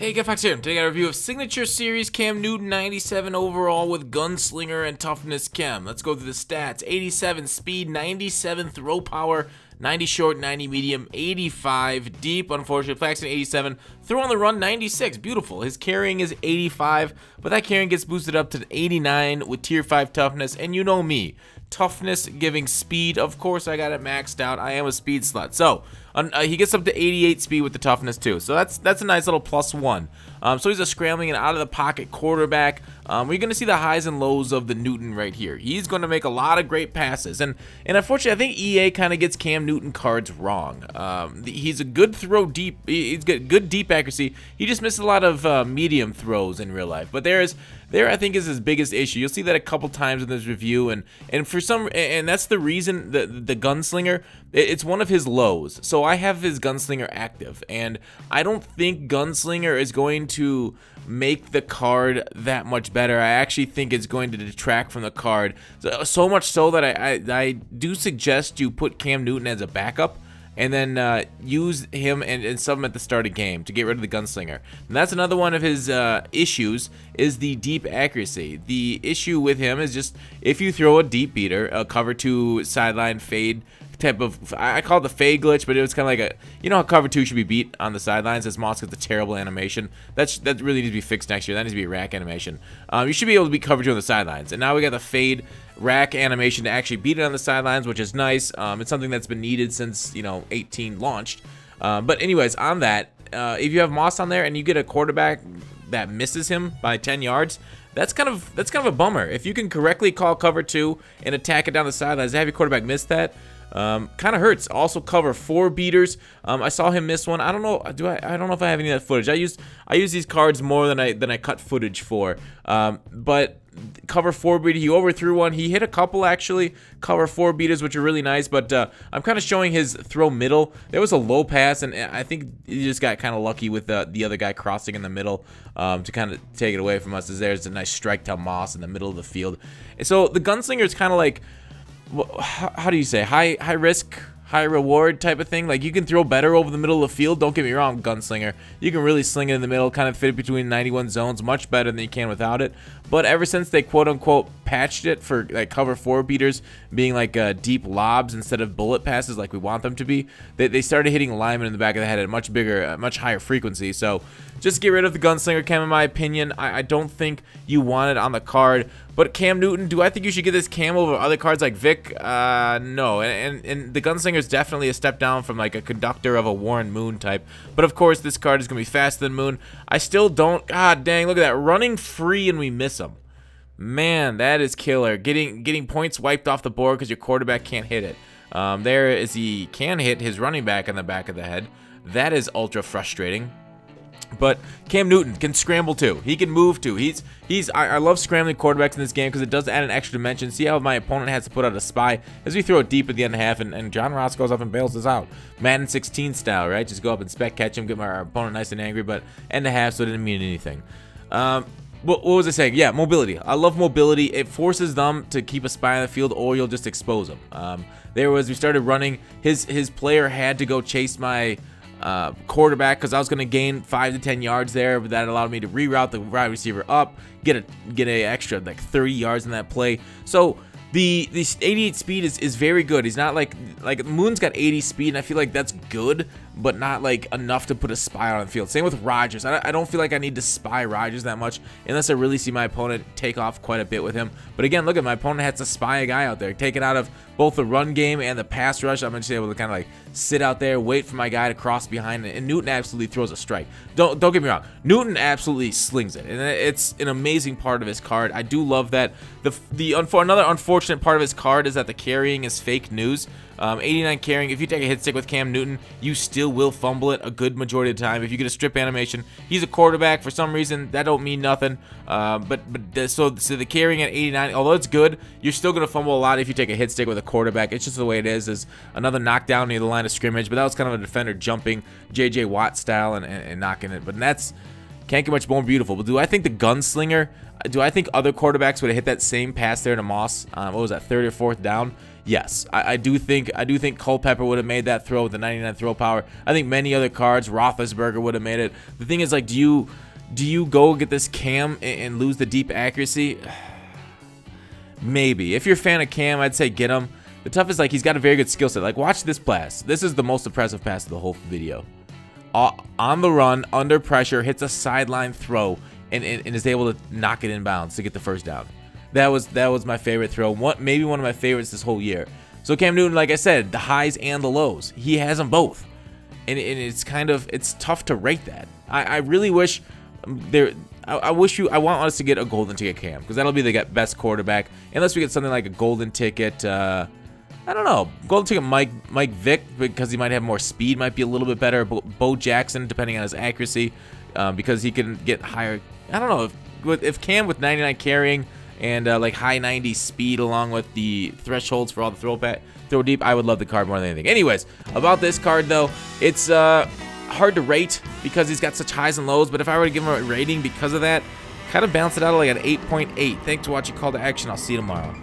Hey, GetFox here. Today I got a review of Signature Series Cam Newton 97 overall with Gunslinger and Toughness Chem. Let's go through the stats. 87 speed, 97 throw power, 90 short, 90 medium, 85 deep. Unfortunately, Flaxton 87. Throw on the run 96. Beautiful. His carrying is 85, but that carrying gets boosted up to 89 with tier 5 toughness. And you know me, toughness giving speed. Of course, I got it maxed out. I am a speed slut. So he gets up to 88 speed with the toughness too. So that's a nice little +1. So he's a scrambling and out of the pocket quarterback. We're going to see the highs and lows of the Newton right here. He's going to make a lot of great passes. And unfortunately, I think EA kind of gets Cam Newton cards wrong. He's a good throw deep. He's got good deep accuracy. He just misses a lot of medium throws in real life. But there I think is his biggest issue. You'll see that a couple times in this review, and that's the reason the Gunslinger, it's one of his lows. So I have his Gunslinger active, and I don't think Gunslinger is going to make the card that much better. I actually think it's going to detract from the card, so much so that I do suggest you put Cam Newton as a backup and then use him and sub him at the start of game to get rid of the Gunslinger. And that's another one of his issues, is the deep accuracy. The issue with him is just if you throw a deep beater, a cover 2 sideline fade type of, I call it the fade glitch, but it was kind of like a, you know how cover 2 should be beat on the sidelines, as Moss gets a terrible animation. That really needs to be fixed next year. That needs to be a rack animation. You should be able to beat cover 2 on the sidelines, and now we got the fade rack animation to actually beat it on the sidelines, which is nice. It's something that's been needed since 18 launched. But anyways, on that, if you have Moss on there and you get a quarterback that misses him by 10 yards, that's kind of a bummer. If you can correctly call cover 2 and attack it down the sidelines, have your quarterback miss that, kind of hurts. Also cover 4 beaters. I saw him miss one. I don't know. I don't know if I have any of that footage. I use these cards more than I cut footage for. But cover 4 beater, he overthrew one. He hit a couple actually cover 4 beaters, which are really nice. But I'm kind of showing his throw middle. There was a low pass, and I think he just got kind of lucky with the other guy crossing in the middle to kind of take it away from us. As there's a nice strike to Moss in the middle of the field. And so the Gunslinger is kind of like, how do you say, high risk, high reward type of thing. Like, you can throw better over the middle of the field. Don't get me wrong, Gunslinger. You can really sling it in the middle, kind of fit it between 91 zones, much better than you can without it. But ever since they quote-unquote patched it for like cover 4 beaters being like deep lobs instead of bullet passes like we want them to be, they started hitting linemen in the back of the head at a much bigger, much higher frequency. So just get rid of the Gunslinger Cam, in my opinion. I don't think you want it on the card. But Cam Newton, do I think you should get this Cam over other cards like Vic? No. And the Gunslinger is definitely a step down from like a conductor of a Warren Moon type. But of course, this card is going to be faster than Moon. I still don't. God dang, look at that. Running free and we miss him. Man, that is killer. Getting points wiped off the board because your quarterback can't hit it. There is, he can hit his running back in the back of the head. That is ultra frustrating. But Cam Newton can scramble too. He can move too. I love scrambling quarterbacks in this game because it does add an extra dimension. See how my opponent has to put out a spy as we throw it deep at the end of half, and John Ross goes up and bails us out. Madden 16 style, right? Just go up and spec catch him, get my opponent nice and angry, but end of half, so it didn't mean anything. What was I saying? Yeah, mobility. I love mobility. It forces them to keep a spy on the field, or you'll just expose them. We started running. His player had to go chase my quarterback because I was going to gain 5 to 10 yards there, but that allowed me to reroute the wide receiver up, get a extra like 30 yards in that play. So the 88 speed is very good. He's not like Moon's got 80 speed, and I feel like that's good, but not like enough to put a spy on the field. Same with Rodgers. I don't feel like I need to spy Rodgers that much unless I really see my opponent take off quite a bit with him. But again, look at my opponent has to spy a guy out there, take it out of both the run game and the pass rush. I'm just able to kind of like sit out there, wait for my guy to cross behind, and Newton absolutely throws a strike. Don't get me wrong, Newton absolutely slings it, and it's an amazing part of his card. I do love that. Another unfortunate part of his card is that the carrying is fake news. 89 carrying, if you take a hit stick with Cam Newton, you still will fumble it a good majority of the time. If you get a strip animation, he's a quarterback. For some reason, that don't mean nothing. So the carrying at 89, although it's good, you're still going to fumble a lot if you take a hit stick with a quarterback. It's just the way it is. There's another knockdown near the line of scrimmage, but that was kind of a defender jumping J.J. Watt style and knocking it. But that's can't get much more beautiful. But do I think the Gunslinger, do I think other quarterbacks would have hit that same pass there to Moss? What was that, 3rd or 4th down? yes, I do think Culpepper would have made that throw with the 99 throw power. I think many other cards, Roethlisberger would have made it. The thing is, like, do you go get this Cam and lose the deep accuracy? Maybe. If you're a fan of Cam, I'd say get him. The tough is, like, he's got a very good skill set. Like, watch this pass. This is the most impressive pass of the whole video. On the run, under pressure, hits a sideline throw, and is able to knock it inbounds to get the first down. That was my favorite throw. Maybe one of my favorites this whole year. So Cam Newton, like I said, the highs and the lows. He has them both. And it's tough to rate that. I really wish I want us to get a golden ticket Cam, because that'll be the best quarterback. Unless we get something like a golden ticket, I don't know, golden ticket Mike Vick, because he might have more speed, might be a little bit better. Bo Jackson, depending on his accuracy, because he can get higher. I don't know if Cam with 99 carrying and like high 90 speed, along with the thresholds for all the throw deep, I would love the card more than anything. Anyways, about this card though, it's hard to rate because he's got such highs and lows, but if I were to give him a rating because of that, kind of balance it out like an 8.8. Thanks for watching Call to Action. I'll see you tomorrow.